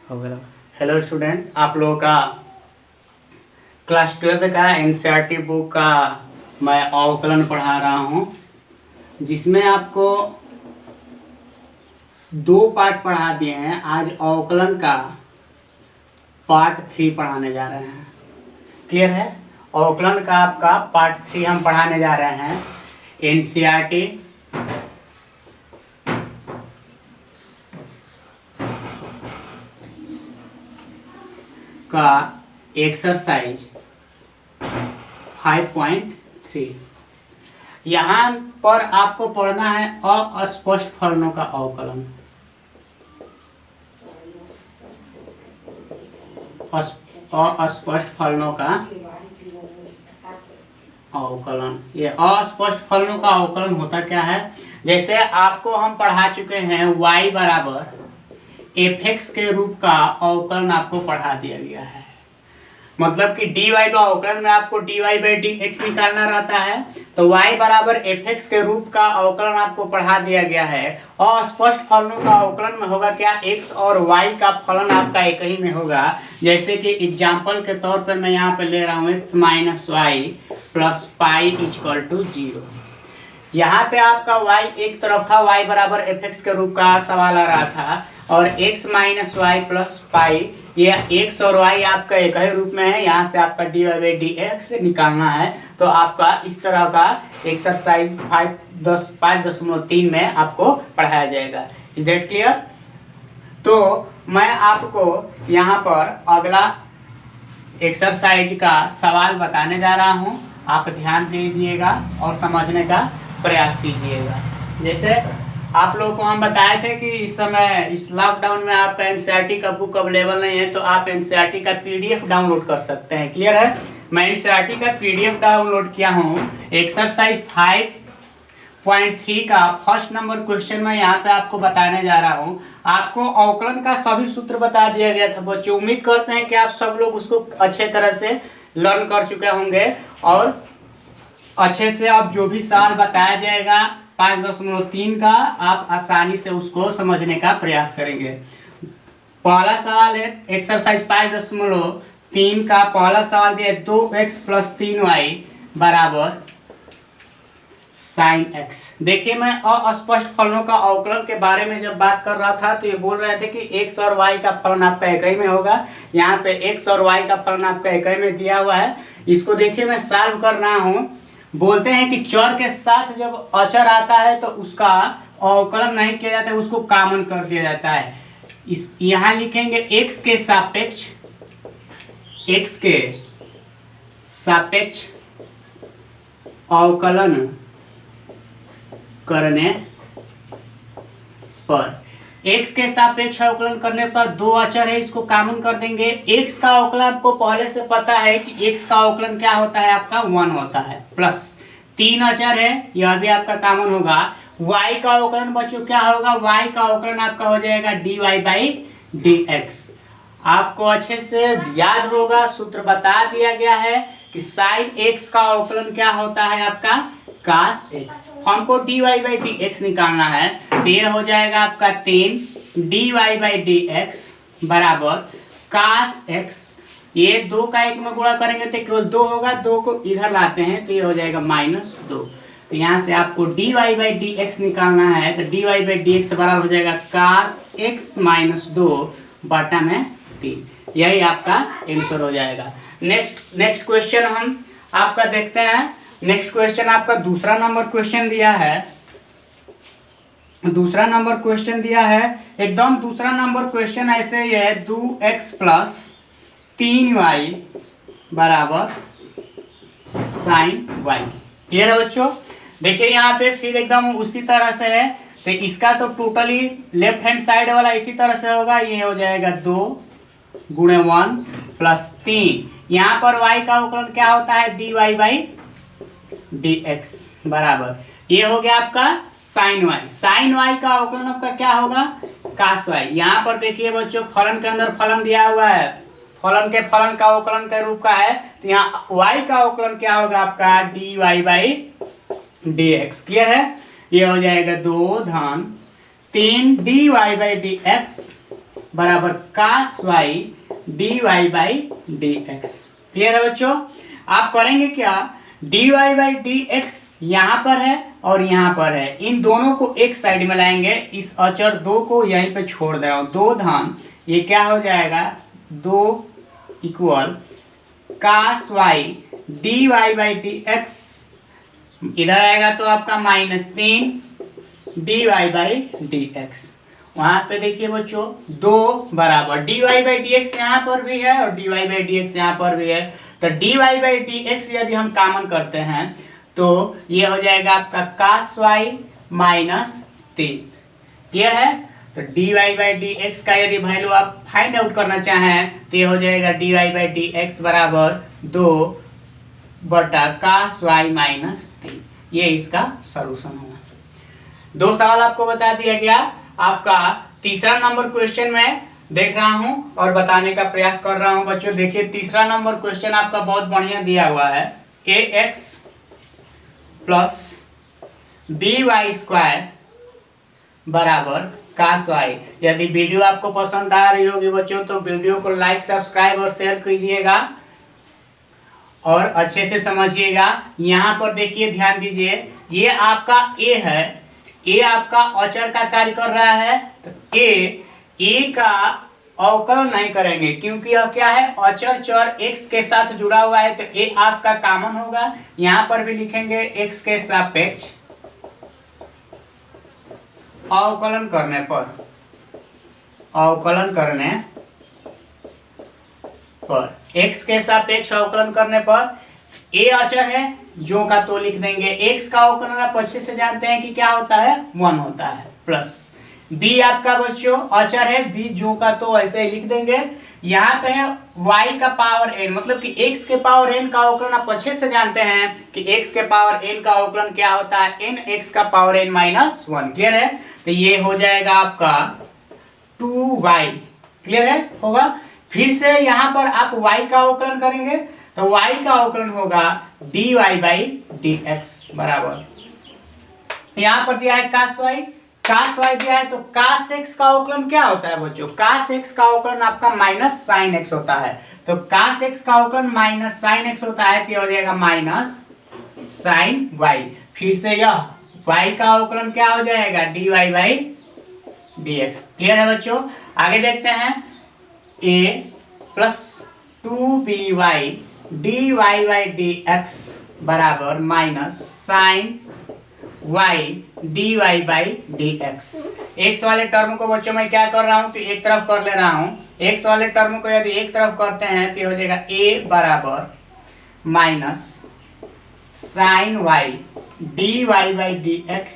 हो गया। Hello student, आप लोगों का क्लास 12 का एनसीईआरटी बुक का मैं अवकलन पढ़ा रहा हूँ, जिसमें आपको 2 पार्ट पढ़ा दिए हैं। आज अवकलन का पार्ट 3 पढ़ाने जा रहे हैं। क्लियर है? अवकलन का आपका पार्ट 3 हम पढ़ाने जा रहे हैं। एनसीईआरटी का एक्सरसाइज 5.3। यहाँ पर आपको पढ़ना है अस्पष्ट फलनों का अवकलन। अस्पष्ट फलनों का अवकलन। ये अस्पष्ट फलनों का अवकलन होता क्या है? जैसे आपको हम पढ़ा चुके हैं y बराबर fx के रूप का अवकलन आपको पढ़ा दिया गया है। मतलब कि dy का अवकलन में आपको dy बाई dx निकालना रहता है, तो y बराबर fx के रूप का अवकलन आपको पढ़ा दिया गया है। और स्पष्ट फलनों का अवकलन में होगा क्या? x और y का फलन आपका एक ही में होगा। जैसे कि एग्जाम्पल के तौर पर मैं यहाँ पे ले रहा हूँ x minus y plus pi equal to 0। यहाँ पे आपका y एक तरफ था, y बराबर fx के रूप का सवाल आ रहा था, और x minus y plus pi, ये x और y आपका एक ही रूप में है। यहाँ से आपका dy बाई dx निकालना है, तो आपका इस तरह का एक्सरसाइज 5.3 में आपको पढ़ाया जाएगा। Is that clear? तो मैं आपको यहाँ पर अगला एक्सरसाइज का सवाल बताने जा रहा हूँ। आप ध्यान दीजिएगा और समझने का प्रयास कीजिएगा। जैसे आप लोगों को हम बताए थे कि इस समय इस लॉकडाउन में आपका एनसीईआरटी का बुक अवेलेबल नहीं है, तो आप एनसीईआरटी का पीडीएफ डाउनलोड कर सकते हैं। क्लियर है? मैं एनसीईआरटी का पीडीएफ डाउनलोड किया हूँ। एक्सरसाइज 5.3 का फर्स्ट नंबर क्वेश्चन में यहाँ पे आपको बताने जा रहा हूँ। आपको अवकलन का सभी सूत्र बता दिया गया था बच्चों। उम्मीद करते हैं कि आप सब लोग उसको अच्छे तरह से लर्न कर चुके होंगे और अच्छे से अब जो भी सवाल बताया जाएगा 5.3 का, आप आसानी से उसको समझने का प्रयास करेंगे। पहला सवाल है एक्सरसाइज 5.3 का पहला सवाल दिया है 2x प्लस 3y बराबर साइन x। देखिए, मैं अस्पष्ट फलनों का अवकलन के बारे में जब बात कर रहा था तो ये बोल रहे थे कि x और y का फलन आपका एक ही में होगा। यहाँ पे x और y का फलन आपका एक ही में दिया हुआ है। इसको देखिए, मैं सॉल्व कर रहा हूँ। बोलते हैं कि चर के साथ जब अचर आता है तो उसका अवकलन नहीं किया जाता है, उसको कॉमन कर दिया जाता है। इस यहाँ लिखेंगे x के सापेक्ष अवकलन करने पर, x के सापेक्ष अवकलन करने पर 2 अचर है, इसको कॉमन कर देंगे। x का अवकलन आपको पहले से पता है कि x का अवकलन क्या होता है, आपका 1 होता है, प्लस 3 अचर है, यह भी आपका कॉमन होगा। y का अवकलन बच्चों क्या होगा? y का अवकलन आपका हो जाएगा dy बाई dx। आपको अच्छे से याद होगा, सूत्र बता दिया गया है कि साइन x का अवकलन क्या होता है, आपका cos x। हमको dy बाई dx निकालना है, तो ये हो जाएगा आपका 3 dy बाई dx बराबर cos x। ये 2 का 1 में गुणा करेंगे तो केवल 2 होगा, 2 को इधर लाते हैं तो ये हो जाएगा -2। तो यहाँ से आपको dy बाई dx निकालना है, तो dy बाई dx बराबर हो जाएगा cos x माइनस 2 बटा में 3। यही आपका आंसर हो जाएगा। नेक्स्ट क्वेश्चन हम आपका देखते हैं। नेक्स्ट क्वेश्चन आपका दूसरा नंबर क्वेश्चन दिया है। दूसरा नंबर क्वेश्चन दिया है, एकदम दूसरा नंबर क्वेश्चन ऐसे ही है 2x प्लस 3y बराबर साइन y। क्लियर है बच्चों? देखिए यहाँ पे फिर एकदम उसी तरह से है, तो इसका तो टोटली लेफ्ट हैंड साइड वाला इसी तरह से होगा। ये हो जाएगा 2 गुणे 1 प्लस 3। यहाँ पर y का अवकलन क्या होता है? dy बाई dx बराबर, ये हो गया आपका साइन y। साइन y का अवकलन आपका क्या होगा? cos y। यहाँ पर देखिए बच्चों, फलन के अंदर फलन दिया हुआ है, फलन का अवकलन के रूप का है, तो यहाँ y का अवकलन क्या होगा आपका? dy by dx। क्लियर है? ये हो जाएगा 2 धन 3 dy बाई dx बराबर cos y dy by d x. Clear है बच्चों? आप करेंगे क्या, dy बाई डी एक्स यहाँ पर है और यहाँ पर है, इन दोनों को एक साइड में लाएंगे, इस अचर 2 को यहीं पे छोड़ दे रहा हूँ, 2 धन ये क्या हो जाएगा 2 equal cos y dy by d x, इधर आएगा तो आपका -3 dy बाई डी एक्स। वहां पे देखिए बच्चों 2 बराबर dy बाई डी एक्स यहाँ पर भी है और dy बाई डी एक्स यहाँ पर भी है, तो dy बाई डी एक्स यदि हम कॉमन करते हैं तो ये हो जाएगा आपका cos y -3। क्लियर है? तो dy बाई डी एक्स का यदि वैल्यू आप फाइंड आउट करना चाहें तो ये हो जाएगा dy बाई डी एक्स बराबर 2 बटा cos y -3। ये इसका सॉल्यूशन होगा। 2 सवाल आपको बता दिया गया। आपका तीसरा नंबर क्वेश्चन में देख रहा हूं और बताने का प्रयास कर रहा हूं बच्चों। देखिए तीसरा नंबर क्वेश्चन आपका बहुत बढ़िया दिया हुआ है, ax प्लस by² बराबर cos y। यदि वीडियो आपको पसंद आ रही होगी बच्चों तो वीडियो को लाइक, सब्सक्राइब और शेयर कीजिएगा और अच्छे से समझिएगा। यहाँ पर देखिए ध्यान दीजिए, ये आपका a है, ए आपका अचर का कार्य कर रहा है, तो ए का अवकलन नहीं करेंगे क्योंकि यह क्या है अचर चर x के साथ जुड़ा हुआ है, तो ए आपका कॉमन होगा। यहाँ पर भी लिखेंगे x के सापेक्ष अवकलन करने पर x के सापेक्ष अवकलन करने पर ए अचर है जो का तो लिख देंगे, x का अवकलन आप अच्छे से जानते हैं कि क्या होता है 1 होता है, प्लस b आपका बच्चों अचर है, b जो का तो ऐसे ही लिख देंगे। यहाँ पे है y का पावर n, मतलब कि x के पावर n का अवकलन आप अच्छे से जानते हैं कि x के पावर n का अवकलन क्या होता है n x का पावर n -1। क्लियर है? तो ये हो जाएगा आपका 2y। क्लियर है? होगा। फिर से यहाँ पर आप y का अवकलन करेंगे तो y का अवकलन होगा dy बाई डी एक्स बराबर, यहाँ पर दिया है cos y दिया है, तो cos x का अवकलन क्या होता है बच्चों, cos x का अवकलन आपका माइनस साइन x होता है, तो cos x का अवकलन माइनस साइन x होता है, तो हो जाएगा माइनस साइन y। फिर से यह y का अवकलन क्या हो जाएगा dy by d x. Clear है बच्चों? आगे देखते हैं, a plus 2by dy by d x बराबर minus sine y dy by d x. X वाले टर्म को बच्चों मैं क्या कर रहा हूँ कि एक तरफ कर ले रहा हूँ, एक्स वाले टर्म को यदि एक तरफ करते हैं तो हो जाएगा a बराबर minus sine y dy by d x,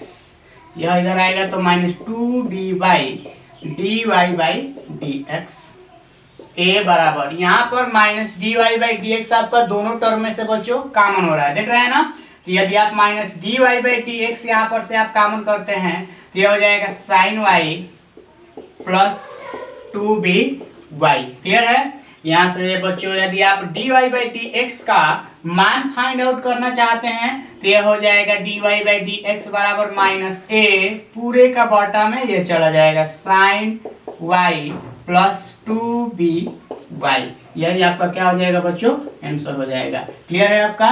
यह इधर आएगा तो -2b by dy by d x. a बराबर यहाँ पर -dy बाई डी एक्स आपका दोनों टर्म में से बच्चों कॉमन हो रहा है, देख रहे हैं ना। तो यदि आप -dy बाई डी एक्स यहाँ पर से आप कॉमन करते हैं तो यह हो जाएगा sign y plus 2by। Clear है? यहाँ से बच्चों यदि आप dy बाई डी एक्स का मान फाइंड आउट करना चाहते हैं तो यह हो जाएगा dy बाई डी एक्स बराबर -a पूरे का बटा में ये चला जाएगा साइन y प्लस 2by। यही आपका क्या हो जाएगा बच्चों आंसर हो जाएगा। क्लियर है आपका?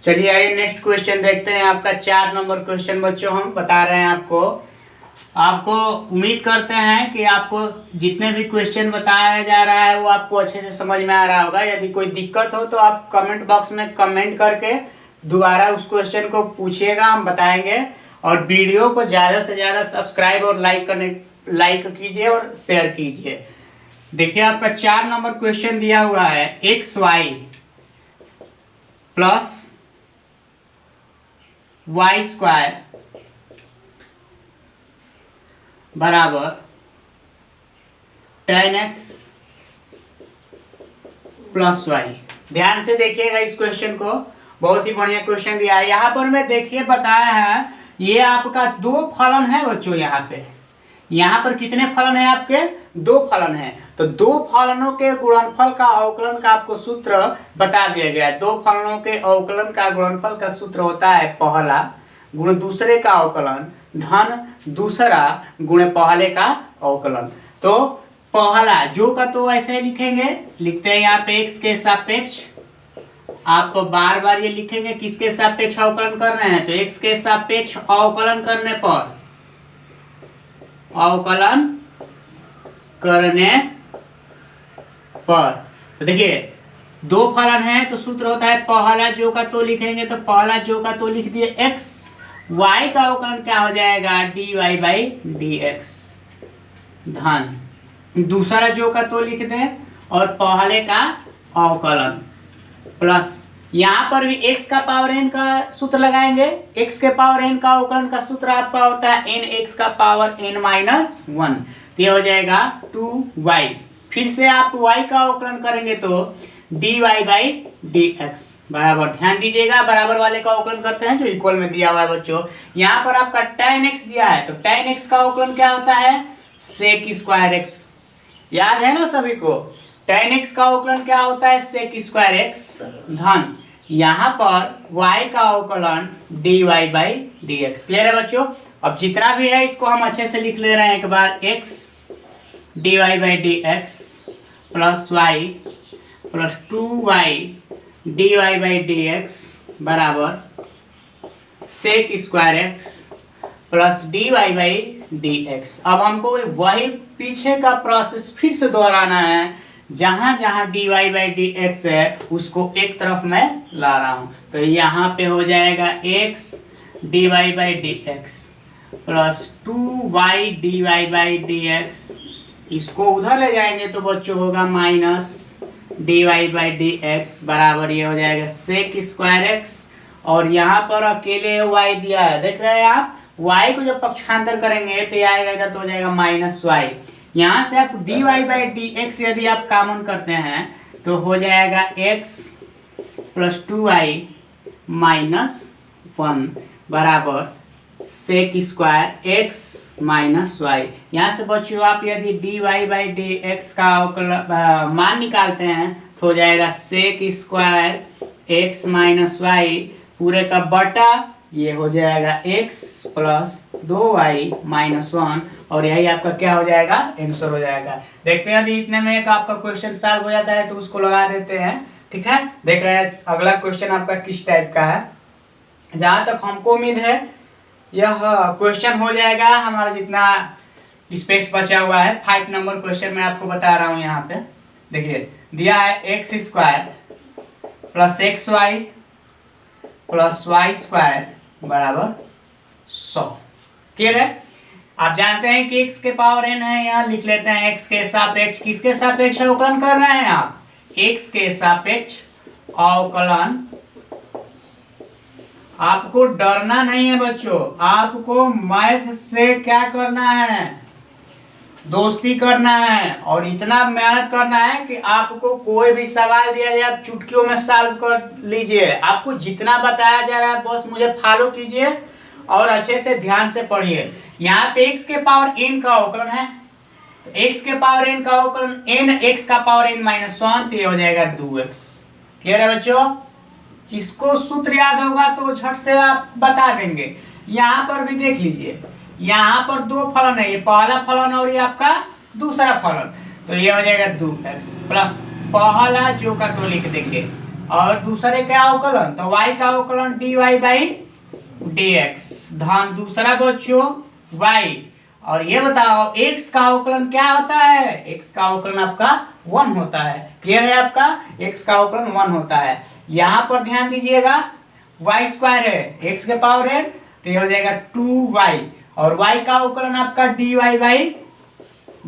चलिए आइए नेक्स्ट क्वेश्चन देखते हैं। आपका 4 नंबर क्वेश्चन बच्चों हम बता रहे हैं आपको उम्मीद करते हैं कि आपको जितने भी क्वेश्चन बताया जा रहा है वो आपको अच्छे से समझ में आ रहा होगा। यदि कोई दिक्कत हो तो आप कमेंट बॉक्स में कमेंट करके दोबारा उस क्वेश्चन को पूछिएगा, हम बताएंगे। और वीडियो को ज़्यादा से ज़्यादा सब्सक्राइब और लाइक कीजिए और शेयर कीजिए। देखिए आपका 4 नंबर क्वेश्चन दिया हुआ है, xy प्लस y² बराबर tan x प्लस y। ध्यान से देखिएगा इस क्वेश्चन को, बहुत ही बढ़िया क्वेश्चन दिया है। यहाँ पर मैं देखिए बताया है ये आपका 2 फलन है बच्चों। यहाँ पर कितने फलन है आपके 2 फलन है, तो 2 फलनों के गुणनफल का अवकलन का आपको सूत्र बता दिया गया है। 2 फलनों के अवकलन का गुणनफल का सूत्र होता है पहला गुण दूसरे का अवकलन धन दूसरा गुणे पहले का अवकलन। तो पहला जो का तो ऐसे लिखेंगे, लिखते हैं यहाँ पे x के सापेक्ष। आप बार बार ये लिखेंगे किसके सापेक्ष अवकलन कर रहे हैं, तो x के सापेक्ष अवकलन करने पर, अवकलन करने पर, तो देखिए दो फलन है तो सूत्र होता है पहला जो का तो लिखेंगे, तो पहला जो का तो लिख दिए x, y का अवकलन क्या हो जाएगा dy बाई डी एक्स, धन दूसरा जो का तो लिख दें और पहले का अवकलन प्लस यहाँ पर भी x का पावर n का सूत्र लगाएंगे। x के पावर n का अवकलन का सूत्र आपका होता है n x का पावर n माइनस 1, तो ये हो जाएगा 2y। फिर से आप y का अवकलन करेंगे तो dy बाई डी एक्स बराबर, ध्यान दीजिएगा बराबर वाले का अवकलन करते हैं जो इक्वल में दिया हुआ है बच्चों। यहाँ पर आपका tan x दिया है, तो tan x का अवकलन क्या होता है sec स्क्वायर x, याद है ना सभी को। tan x का अवकलन क्या होता है sec स्क्वायर x, धन यहाँ पर y का अवकलन dy by d x. Clear है बच्चों। अब जितना भी है इसको हम अच्छे से लिख ले रहे हैं एक बार, x dy by d x plus y plus 2y dy by d x बराबर sec square x plus dy by d x. अब हमको वही पीछे का प्रोसेस फिर से दोहराना है, जहां जहां dy बाई डी एक्स है उसको एक तरफ मैं ला रहा हूं, तो यहाँ पे हो जाएगा x dy by d x plus 2y dy by d x, इसको उधर ले जाएंगे तो बच्चों होगा minus dy by d x बराबर ये हो जाएगा sec स्क्वायर x, और यहाँ पर अकेले y दिया है, देख रहे हैं आप, y को जब पक्षांतर करेंगे तो ये आएगा इधर तो हो जाएगा माइनस y। यहाँ से आप dy बाई डी एक्स यदि आप कॉमन करते हैं तो हो जाएगा x प्लस 2y माइनस 1 बराबर sec square x minus y। यहाँ से बच्चों आप यदि dy बाई डी एक्स का मान निकालते हैं तो हो जाएगा sec square x minus y पूरे का बटा ये हो जाएगा x प्लस 2y माइनस 1, और यही आपका क्या हो जाएगा आंसर हो जाएगा। देखते हैं यदि इतने में एक आपका क्वेश्चन सॉल्व हो जाता है तो उसको लगा देते हैं, ठीक है। देख रहे हैं अगला क्वेश्चन आपका किस टाइप का है। जहाँ तक हमको उम्मीद है यह क्वेश्चन हो जाएगा हमारा, जितना स्पेस बचा हुआ है 5 नंबर क्वेश्चन मैं आपको बता रहा हूँ। यहाँ पे देखिए दिया है x square plus x y plus y square बराबर 100। क्लियर है। आप जानते हैं कि x के पावर n है, यहाँ लिख लेते हैं x के सापेक्ष, किसके सापेक्ष अवकलन कर रहे हैं आप, x के सापेक्ष अवकलन। आपको डरना नहीं है बच्चों, आपको मैथ से क्या करना है, दोस्ती करना है, और इतना मेहनत करना है कि आपको कोई भी सवाल दिया जाए आप चुटकियों में सॉल्व कर लीजिए। आपको जितना बताया जा रहा है बस मुझे फॉलो कीजिए और अच्छे से ध्यान से पढ़िए। यहाँ पे x के पावर n का अवकलन है, तो x के पावर n का अवकलन n x का पावर n माइनस 1, तो ये हो जाएगा 2x। क्लियर है बच्चों। जिसको सूत्र याद होगा तो झट से आप बता देंगे। यहाँ पर भी देख लीजिए, यहाँ पर दो फलन है, ये पहला फलन और ये आपका दूसरा फलन, तो ये हो जाएगा 2x प्लस पहला जो का तो लिख देंगे और दूसरे का अवकलन, तो y का अवकलन dy बाई dx धन दूसरा बच्चों y। और ये बताओ x का अवकलन क्या होता है, x का अवकलन आपका 1 होता है। क्लियर है, आपका x का अवकलन 1 होता है। यहाँ पर ध्यान दीजिएगा y स्क्वायर है x के पावर है, तो ये हो जाएगा 2y, और y का अवकलन आपका dy बाई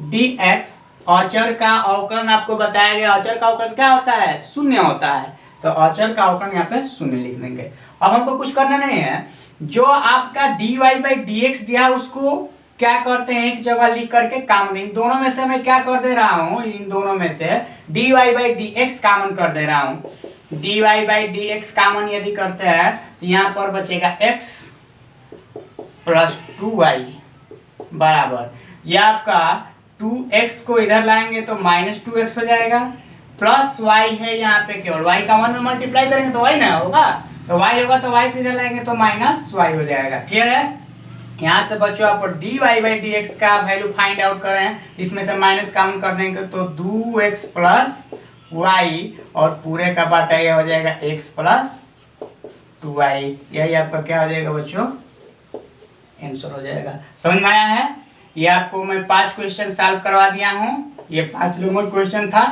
dx। अचर का अवकलन आपको बताया गया, अचर का अवकलन क्या होता है, शून्य होता है, तो अचर का अवकलन यहाँ पे शून्य लिख देंगे। अब हमको कुछ करना नहीं है, जो आपका dy बाई dx दिया उसको क्या करते हैं एक जगह लिख करके कॉमन, इन दोनों में से मैं क्या कर दे रहा हूँ, इन दोनों में से dy बाई dx कॉमन कर दे रहा हूँ। dy बाई dx कॉमन यदि करते हैं तो यहाँ पर बचेगा x प्लस 2y बराबर, यह आपका 2x को इधर लाएंगे तो माइनस 2x हो जाएगा, प्लस y है यहाँ पे केवल y का 1 में मल्टीप्लाई करेंगे तो y ना होगा, तो y होगा तो y को इधर लाएंगे तो माइनस y हो जाएगा। क्लियर है। यहाँ से बच्चों आप d y by d x का वैल्यू फाइंड आउट कर रहे हैं, इसमें से माइनस कॉमन कर देंगे तो 2x प्लस वाई और पूरे का बाटा ये हो जाएगा x प्लस 2y। यही आपका क्या हो जाएगा बच्चों, आंसर हो जाएगा। समझ में आया है? ये आपको मैं 5 क्वेश्चन सॉल्व करवा दिया हूँ। ये 5 नंबर क्वेश्चन था।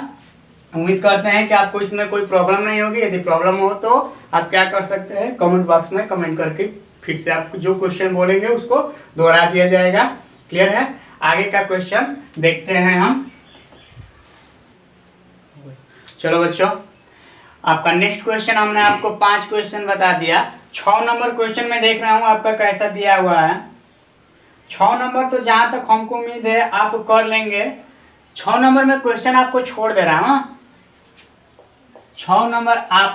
उम्मीद करते हैं कि आपको इसमें कोई प्रॉब्लम नहीं होगी। यदि प्रॉब्लम हो तो आप क्या कर सकते हैं, कमेंट बॉक्स में कमेंट करके फिर से आपको जो क्वेश्चन बोलेंगे उसको दोहरा दिया जाएगा। क्लियर है? आगे का क्वेश्चन देखते हैं हम। चलो बच्चों, आपका नेक्स्ट क्वेश्चन हमने आपको 5 क्वेश्चन बता दिया। 6 नंबर क्वेश्चन में देख रहा हूँ आपका कैसा दिया हुआ है। 6 नंबर तो जहाँ तक हमको उम्मीद है आप कर लेंगे। 6 नंबर में क्वेश्चन आपको छोड़ दे रहा हूँ। 6 नंबर आप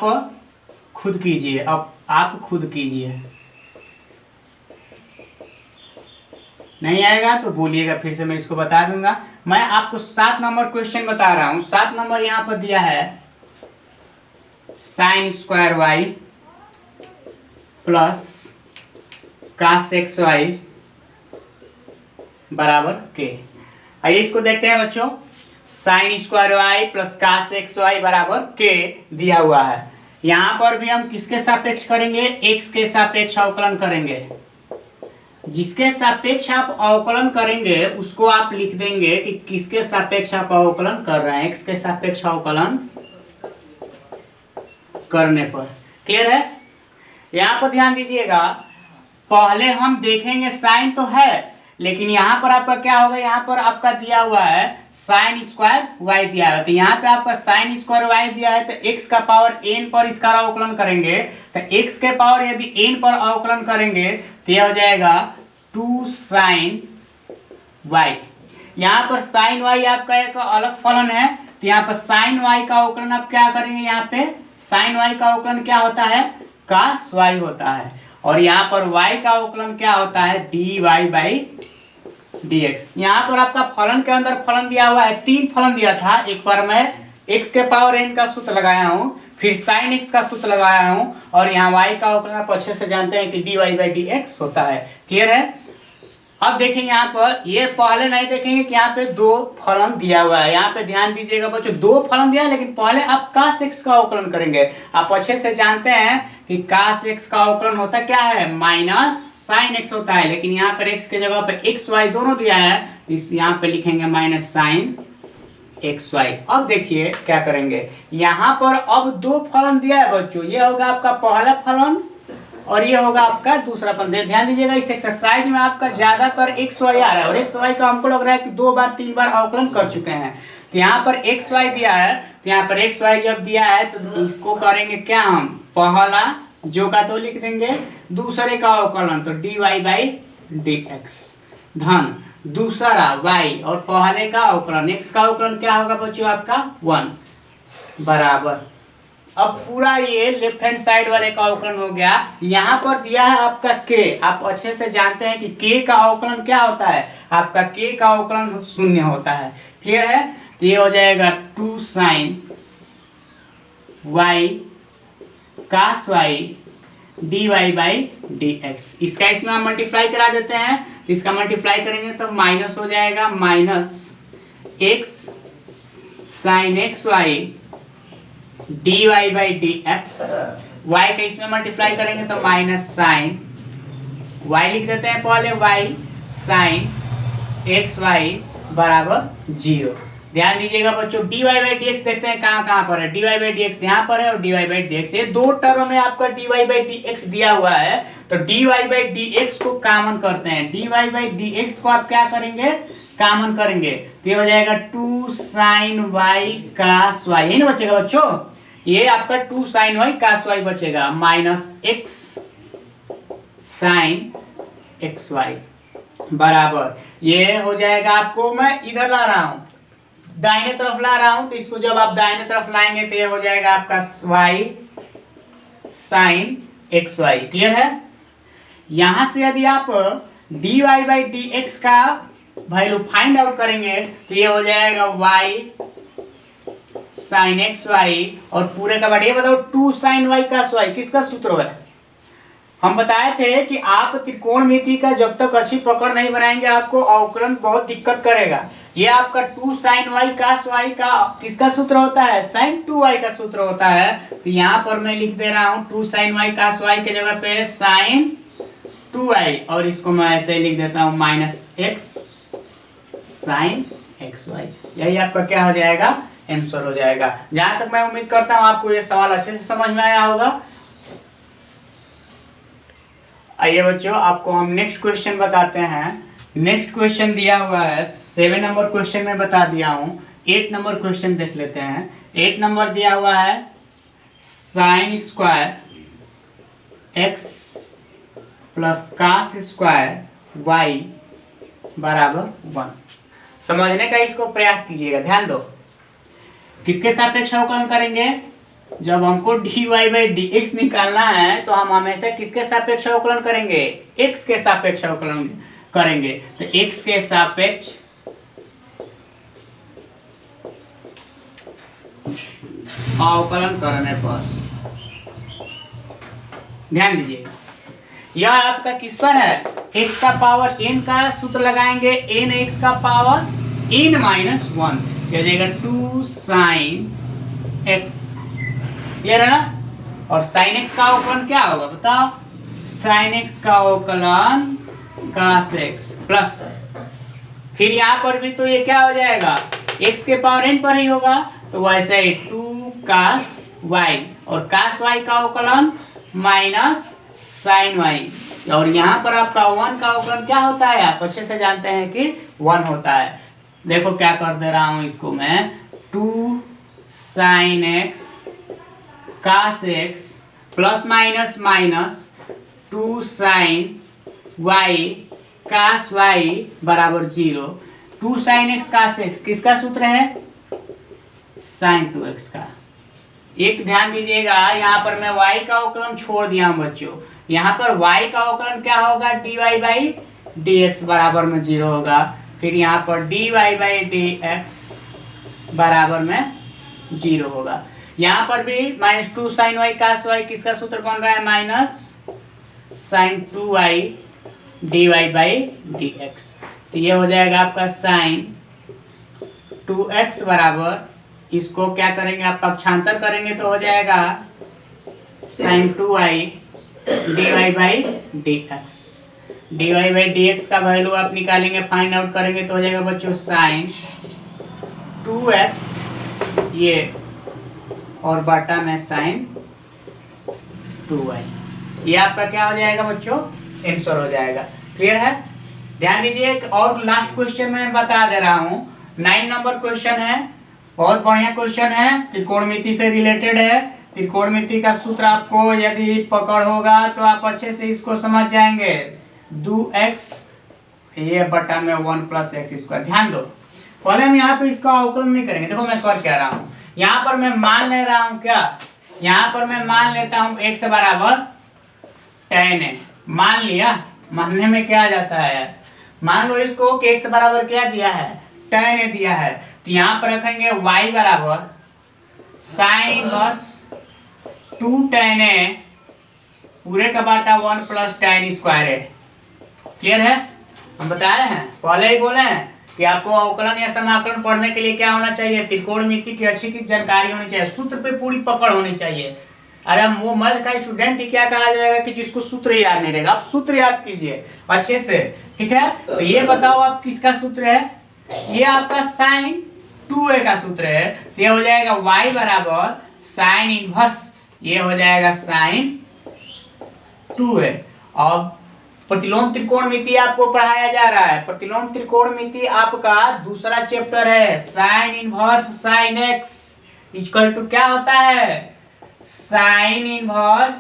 खुद कीजिए, अब आप खुद कीजिए। नहीं आएगा तो बोलिएगा, फिर से मैं इसको बता दूंगा। मैं आपको 7 नंबर क्वेश्चन बता रहा हूँ। 7 नंबर यहाँ पर दिया है sine square y plus cos x y बराबर के। आइए इसको देखते हैं बच्चों। Sine square y plus cos x y बराबर के दिया हुआ है। यहाँ पर भी हम किसके सापेक्ष करेंगे, एक्स के सापेक्ष अवकलन करेंगे। जिसके सापेक्ष आप अवकलन करेंगे उसको आप लिख देंगे कि किसके सापेक्ष आप अवकलन कर रहे हैं, एक्स के सापेक्ष अवकलन करने पर। क्लियर है? यहाँ पर ध्यान दीजिएगा, पहले हम देखेंगे साइन तो है, लेकिन यहाँ पर आपका क्या होगा, यहाँ पर आपका दिया हुआ है साइन स्क्वायर वाई दिया है। तो यहाँ पे आपका साइन स्क्वायर वाई दिया है तो x का पावर n पर इसका अवकलन करेंगे। तो x के पावर यदि n पर अवकलन करेंगे तो यह हो जाएगा 2 साइन वाई। यहाँ पर साइन वाई आपका एक अलग फलन है, तो यहाँ पर साइन वाई का अवकलन आप क्या करेंगे, यहाँ पे साइन वाई का अवकलन क्या होता है, कास वाई होता है। और यहाँ पर y का अवकलन क्या होता है, d y by d x. यहाँ पर आपका फलन के अंदर फलन दिया हुआ है, 3 फलन दिया था। एक बार मैं x के पावर n का सूत्र लगाया हूँ, फिर साइन x का सूत्र लगाया हूँ, और यहाँ y का अवकलन आप अच्छे से जानते हैं कि d y by d x होता है। क्लियर है? अब देखेंगे यहाँ पर, ये पहले नहीं देखेंगे कि यहाँ पे 2 फलन दिया हुआ है। यहाँ पे ध्यान दीजिएगा बच्चों, 2 फलन दिया है, लेकिन पहले आप कास x का अवकलन करेंगे। आप अच्छे से जानते हैं कि कास x का अवकलन होता क्या है, माइनस साइन x होता है। लेकिन यहाँ पर x के जगह पे x y दोनों दिया है, इस यहाँ पे लिखेंगे माइनस साइन एक्स वाई। अब देखिए क्या करेंगे, यहाँ पर अब 2 फलन दिया है बच्चों। ये होगा आपका पहला फलन और ये होगा आपका दूसरा फलन। ध्यान दीजिएगा, इस एक्सरसाइज में आपका ज्यादातर एक्स वाई आ रहा है, और एक्स वाई का हमको लग रहा है कि 2 बार 3 बार अवकलन कर चुके हैं। तो यहाँ पर एक्स वाई दिया है, तो यहाँ पर एक्स वाई जब दिया है तो इसको करेंगे क्या, हम पहला जो का तो लिख देंगे, दूसरे का अवकलन तो d y by d x धन दूसरा y और पहले का अवकलन x का अवकलन क्या होगा बच्चों आपका 1 बराबर। अब पूरा ये लेफ्ट हैंड साइड वाले का अवकलन हो गया। यहाँ पर दिया है आपका k। आप अच्छे से जानते हैं कि k का अवकलन क्या होता है, आपका k का अवकलन 0 होता है। क्लियर है? तो ये हो जाएगा 2 sine y cos y d y by d x. इसका इसमें हम मल्टीप्लाई करा देते हैं, इसका मल्टीप्लाई करेंगे तो माइनस हो जाएगा, minus x sine x y d y by d x. Y का इसमें मल्टीप्लाई करेंगे तो माइनस साइन वाई लिख देते हैं पहले, वाई साइन एक्स वाई बराबर 0। ध्यान दीजिएगा बच्चों, d y by d x देखते हैं कहाँ कहाँ पर है। D y by d x यहाँ पर है और d y by d x, ये 2 टर्म में आपका d y by d x दिया हुआ है। तो d y by d x को कॉमन करते हैं। D y by d x को आप क्या करेंगे, कॉमन करेंगे तो ये हो जाएगा 2 साइन वाई कास वाई। यही ना बचेगा बच्चों, ये आपका 2 साइन वाई कास वाई बचेगा, minus x sine x y बराबर। ये हो जाएगा आपको, मैं इधर ला रहा हूं, दाहिने तरफ ला रहा हूं, तो इसको जब आप दाहिने तरफ लाएंगे तो ये हो जाएगा आपका y sine x y. Clear है? यहां से यदि आप d y by d x का वैल्यू फाइंड आउट करेंगे तो ये हो जाएगा y साइन एक्स वाई और पूरे का बट ये बताओ 2 साइन वाई का वाई किसका सूत्र है, हम बताए थे कि आप त्रिकोणमिति का जब तक अच्छी पकड़ नहीं बनाएंगे आपको अवकलन बहुत दिक्कत करेगा। ये आपका 2 sin y cos y का किसका सूत्र होता है? sin 2y का सूत्र होता है। तो यहाँ पर मैं लिख दे रहा हूँ 2 sin y cos y के जगह पे sin 2y, और इसको मैं ऐसे लिख देता हूँ -x sin xy। यही आपका क्या हो जाएगा? आंसर हो जाएगा। जहां तक मैं उम्मीद करता हूँ आपको ये सवाल अच्छे से समझ में आया होगा। आइए बच्चों, आपको हम नेक्स्ट क्वेश्चन बताते हैं। नेक्स्ट क्वेश्चन दिया हुआ है 7 नंबर क्वेश्चन में बता दिया हूँ। 8 नंबर क्वेश्चन देख लेते हैं। 8 नंबर दिया हुआ है sin square x plus cos square y बराबर 1। समझने का इसको प्रयास कीजिएगा, ध्यान दो। किसके सापेक्ष अवकलन करेंगे? जब हमको dy बाई dx निकालना है तो हम हमेशा किसके सापेक्ष अवकलन करेंगे? x के सापेक्ष अवकलन करेंगे। तो x के सापेक्ष अवकलन करने पर ध्यान दीजिएगा, यह आपका किस पर है? x का पावर n का सूत्र लगाएंगे, n x का पावर n माइनस 1, क्या जाएगा 2 sin x, क्लियर है ना। और sin x का अवकलन क्या होगा बताओ? sin x का अवकलन cos x प्लस, फिर यहाँ पर भी तो ये क्या हो जाएगा? x के पावर n पर ही होगा, तो वैसे ही 2 cos y, और cos y का अवकलन माइनस sin y, और यहाँ पर आपका 1 का अवकलन क्या होता है? आप अच्छे से जानते हैं कि 1 होता है। देखो क्या कर दे रहा हूँ इसको मैं, 2 sin x cos x plus minus minus 2 sin y cos y बराबर 0। 2 sin x cos x किसका सूत्र है? sin 2x का। एक ध्यान दीजिएगा, यहाँ पर मैं y का अवकलन छोड़ दिया हूँ बच्चों। यहाँ पर y का अवकलन क्या होगा? dy बाई dx बराबर में 0 होगा। फिर यहाँ पर dy बाई dx बराबर में 0 होगा। यहाँ पर भी -2 sin y cos y किसका सूत्र बन रहा है? Minus sin 2y dy by dx। तो ये हो जाएगा आपका sin 2x बराबर, इसको क्या करेंगे आप पक्षांतर करेंगे तो हो जाएगा sin 2y dy by dx। dy by dx का वैल्यू आप निकालेंगे, फाइंड आउट करेंगे तो हो जाएगा बच्चों sin 2x ये, और बटा में sin 2y। ये आपका क्या हो जाएगा बच्चों? आंसर हो जाएगा। क्लियर है? ध्यान दीजिए, एक और लास्ट क्वेश्चन मैं बता दे रहा हूँ। 9 नंबर क्वेश्चन है, बहुत बढ़िया क्वेश्चन है, त्रिकोणमिति से रिलेटेड है। त्रिकोणमिति का सूत्र आपको यदि पकड़ होगा तो आप अच्छे से इसको समझ जाएंगे। 2x ये बटा में 1 प्लस एक्स स्क्वायर। ध्यान दो, पहले हम यहाँ पे इसका अवकलन नहीं करेंगे। देखो मैं कर क्या रहा हूँ, यहाँ पर मैं मान ले रहा हूँ क्या? यहाँ पर मैं मान लेता हूँ x बराबर tan है। मान लिया, मानने में क्या आ जाता है? मान लो इसको कि x बराबर क्या दिया है? tan है दिया है। तो यहाँ पर रखेंगे y बराबर sin इनवर्स 2 tan है पूरे का बाटा 1 प्लस tan स्क्वायर है। क्लियर है? हम बताए हैं, पहले ही बोले हैं कि आपको अवकलन या समाकलन पढ़ने के लिए क्या होना चाहिए? त्रिकोणमिति की अच्छी की जानकारी होनी चाहिए, सूत्र पे पूरी पकड़ होनी चाहिए। अरे वो मध्य का स्टूडेंट ही क्या कहा जाएगा कि जिसको सूत्र याद नहीं रहेगा। आप सूत्र याद कीजिए अच्छे से, ठीक है? तो ये बताओ आप किसका सूत्र है? ये आपका sin 2a का सूत्र है। तो ये हो जाएगा y बराबर sin इनवर्स, ये हो जाएगा sin 2a। और प्रतिलोम त्रिकोणमिति आपको पढ़ाया जा रहा है। प्रतिलोम त्रिकोणमिति आपका दूसरा चैप्टर है। Sine inverse sine x equal to क्या होता है? Sine inverse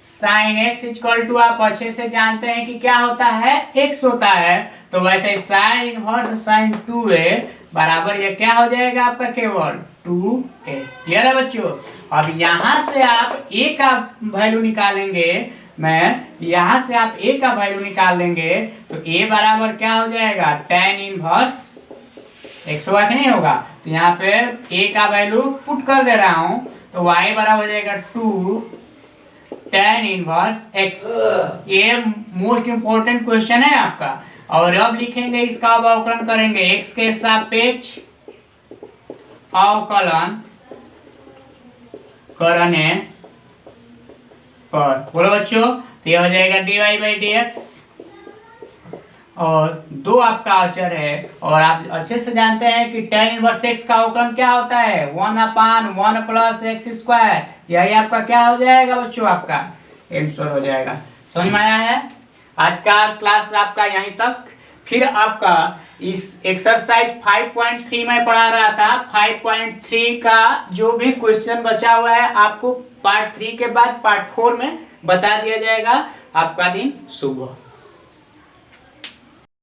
sine x equal to आप अच्छे से जानते हैं कि क्या होता है? एक्स होता है। तो वैसे साइन इनवर्स साइन 2a बराबर ये क्या हो जाएगा आपका? केवल 2a। क्लियर है बच्चों? अब यहाँ से आप a का वैल्यू निकालेंगे, मैं यहाँ से आप a का वैल्यू निकाल लेंगे तो a बराबर क्या हो जाएगा? tan इनवर्स x होगा कि नहीं होगा? तो यहाँ पे a का वैल्यू पुट कर दे रहा हूँ तो y बराबर हो जाएगा 2 tan इनवर्स x, ये मोस्ट इंपॉर्टेंट क्वेश्चन है आपका। और अब लिखेंगे इसका अवकलन करेंगे, x के सापेक्ष अवकलन करने पर, बोलो बच्चों, तो यह हो जाएगा dy/dx। और दो आपका अचर है, और आप अच्छे से जानते हैं कि tan इनवर्स x का अवकलन क्या होता है, 1/1 + x²। यही आपका क्या हो जाएगा बच्चों, आपका आंसर हो जाएगा। समझ में आया है? आज का क्लास आपका यहीं तक। फिर आपका इस एक्सरसाइज 5.3 में पढ़ा रहा था, 5.3 का जो भी क्वेश्चन बचा हुआ है आपको पार्ट 3 के बाद पार्ट 4 में बता दिया जाएगा। आपका दिन शुभ हो।